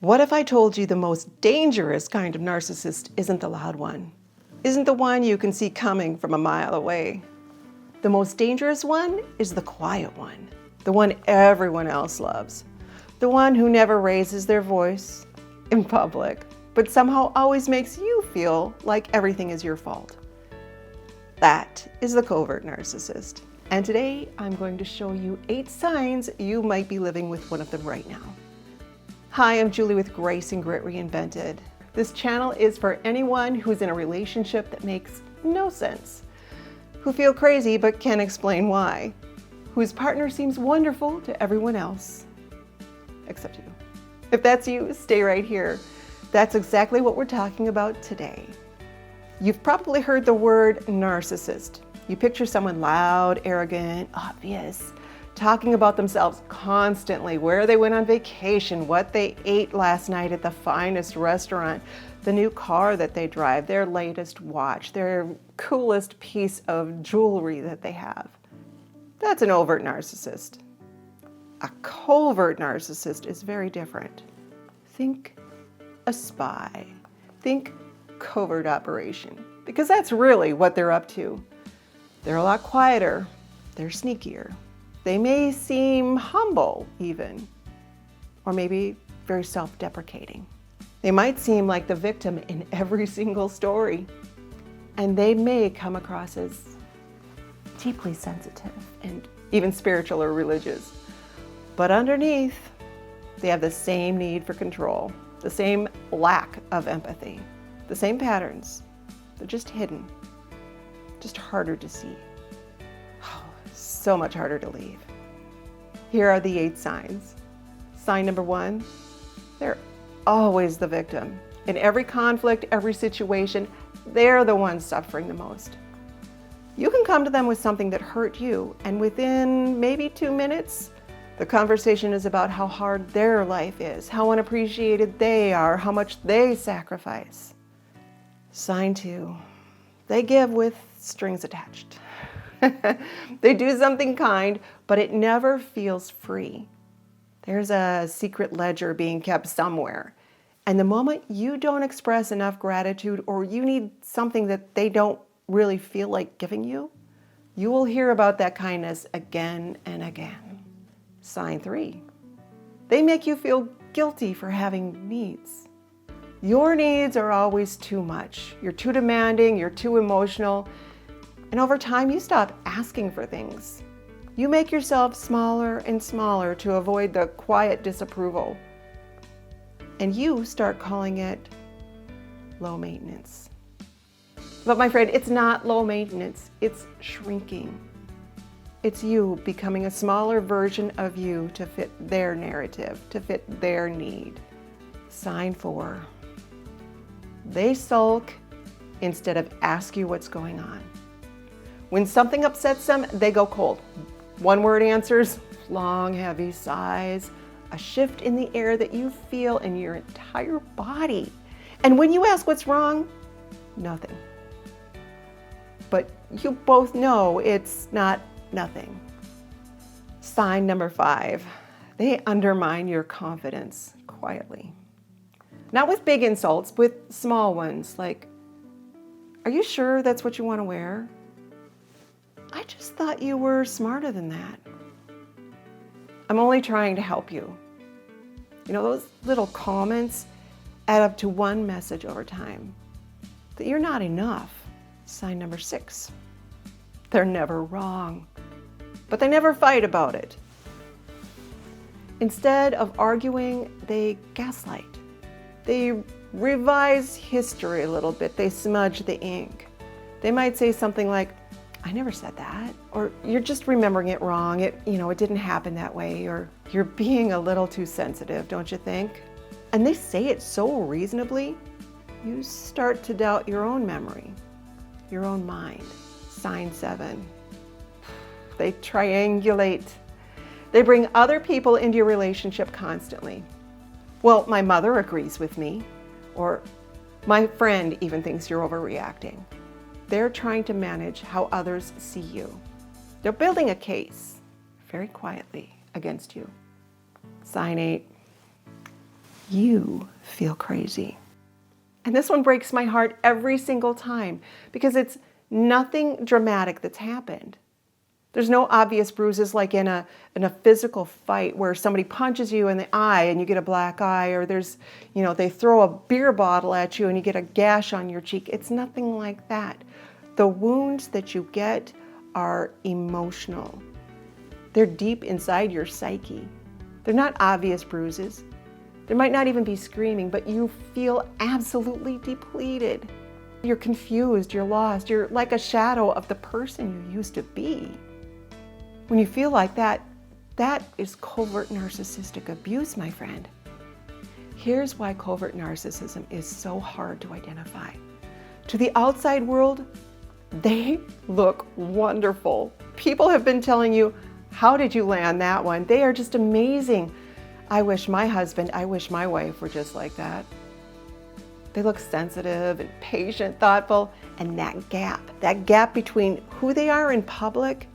What if I told you the most dangerous kind of narcissist isn't the loud one? Isn't the one you can see coming from a mile away? The most dangerous one is the quiet one, the one everyone else loves, the one who never raises their voice in public, but somehow always makes you feel like everything is your fault. That is the covert narcissist. And today I'm going to show you 8 signs you might be living with one of them right now. Hi, I'm Julie with Grace and Grit Reinvented. This channel is for anyone who's in a relationship that makes no sense, who feel crazy but can't explain why, whose partner seems wonderful to everyone else, except you. If that's you, stay right here. That's exactly what we're talking about today. You've probably heard the word narcissist. You picture someone loud, arrogant, obvious, talking about themselves constantly, where they went on vacation, what they ate last night at the finest restaurant, the new car that they drive, their latest watch, their coolest piece of jewelry that they have. That's an overt narcissist. A covert narcissist is very different. Think a spy. Think covert operation, because that's really what they're up to. They're a lot quieter. They're sneakier. They may seem humble even, or maybe very self-deprecating. They might seem like the victim in every single story, and they may come across as deeply sensitive and even spiritual or religious. But underneath, they have the same need for control, the same lack of empathy, the same patterns. They're just hidden, just harder to see. So much harder to leave. Here are the 8 signs. Sign number 1, they're always the victim. In every conflict, every situation, they're the ones suffering the most. You can come to them with something that hurt you, and within maybe 2 minutes, the conversation is about how hard their life is, how unappreciated they are, how much they sacrifice. Sign 2, they give with strings attached. They do something kind, but it never feels free. There's a secret ledger being kept somewhere. And the moment you don't express enough gratitude, or you need something that they don't really feel like giving you, you will hear about that kindness again and again. Sign 3, they make you feel guilty for having needs. Your needs are always too much. You're too demanding, you're too emotional. And over time, you stop asking for things. You make yourself smaller and smaller to avoid the quiet disapproval. And you start calling it low maintenance. But my friend, it's not low maintenance, it's shrinking. It's you becoming a smaller version of you to fit their narrative, to fit their need. Sign 4, they sulk instead of ask you what's going on. When something upsets them, they go cold. One-word answers, long, heavy sighs, a shift in the air that you feel in your entire body. And when you ask what's wrong, nothing. But you both know it's not nothing. Sign number 5, they undermine your confidence quietly. Not with big insults, with small ones, like, are you sure that's what you want to wear? I just thought you were smarter than that. I'm only trying to help you. You know, those little comments add up to one message over time, that you're not enough. Sign number 6, they're never wrong, but they never fight about it. Instead of arguing, they gaslight. They revise history a little bit. They smudge the ink. They might say something like, I never said that, or you're just remembering it wrong. It didn't happen that way, or you're being a little too sensitive, don't you think? And they say it so reasonably, you start to doubt your own memory, your own mind. Sign 7, they triangulate. They bring other people into your relationship constantly. Well, my mother agrees with me, or my friend even thinks you're overreacting. They're trying to manage how others see you. They're building a case very quietly against you. Sign 8, you feel crazy. And this one breaks my heart every single time because it's nothing dramatic that's happened. There's no obvious bruises like in a physical fight where somebody punches you in the eye and you get a black eye, or there's, they throw a beer bottle at you and you get a gash on your cheek. It's nothing like that. The wounds that you get are emotional. They're deep inside your psyche. They're not obvious bruises. There might not even be screaming, but you feel absolutely depleted. You're confused, you're lost, you're like a shadow of the person you used to be. When you feel like that, that is covert narcissistic abuse, my friend. Here's why covert narcissism is so hard to identify. To the outside world, they look wonderful. People have been telling you, how did you land that one? They are just amazing. I wish my husband, I wish my wife were just like that. They look sensitive and patient, thoughtful, and that gap between who they are in public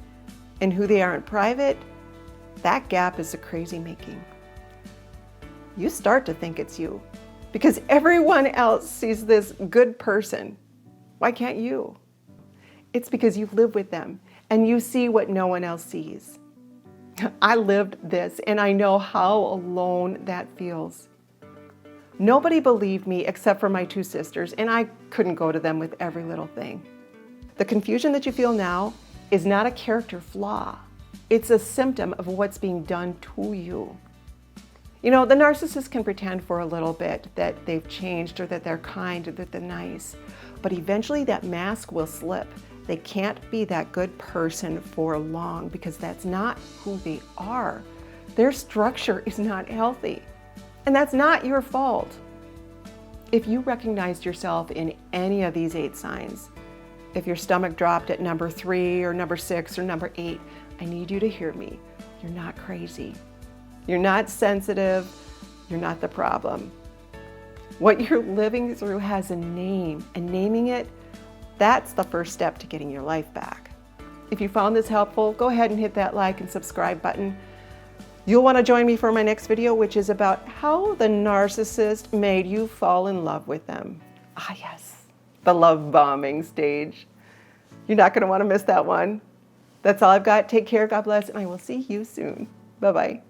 and who they are in private, that gap is the crazy making. You start to think it's you because everyone else sees this good person. Why can't you? It's because you live with them and you see what no one else sees. I lived this and I know how alone that feels. Nobody believed me except for my two sisters, and I couldn't go to them with every little thing. The confusion that you feel now is not a character flaw. It's a symptom of what's being done to you. The narcissist can pretend for a little bit that they've changed or that they're kind or that they're nice, but eventually that mask will slip. They can't be that good person for long because that's not who they are. Their structure is not healthy, and that's not your fault. If you recognized yourself in any of these 8 signs, if your stomach dropped at number 3 or number 6 or number 8, I need you to hear me. You're not crazy. You're not sensitive. You're not the problem. What you're living through has a name, and naming it, that's the first step to getting your life back. If you found this helpful, go ahead and hit that like and subscribe button. You'll want to join me for my next video, which is about how the narcissist made you fall in love with them. Ah, yes, the love bombing stage. You're not going to want to miss that one. That's all I've got. Take care, God bless, and I will see you soon. Bye-bye.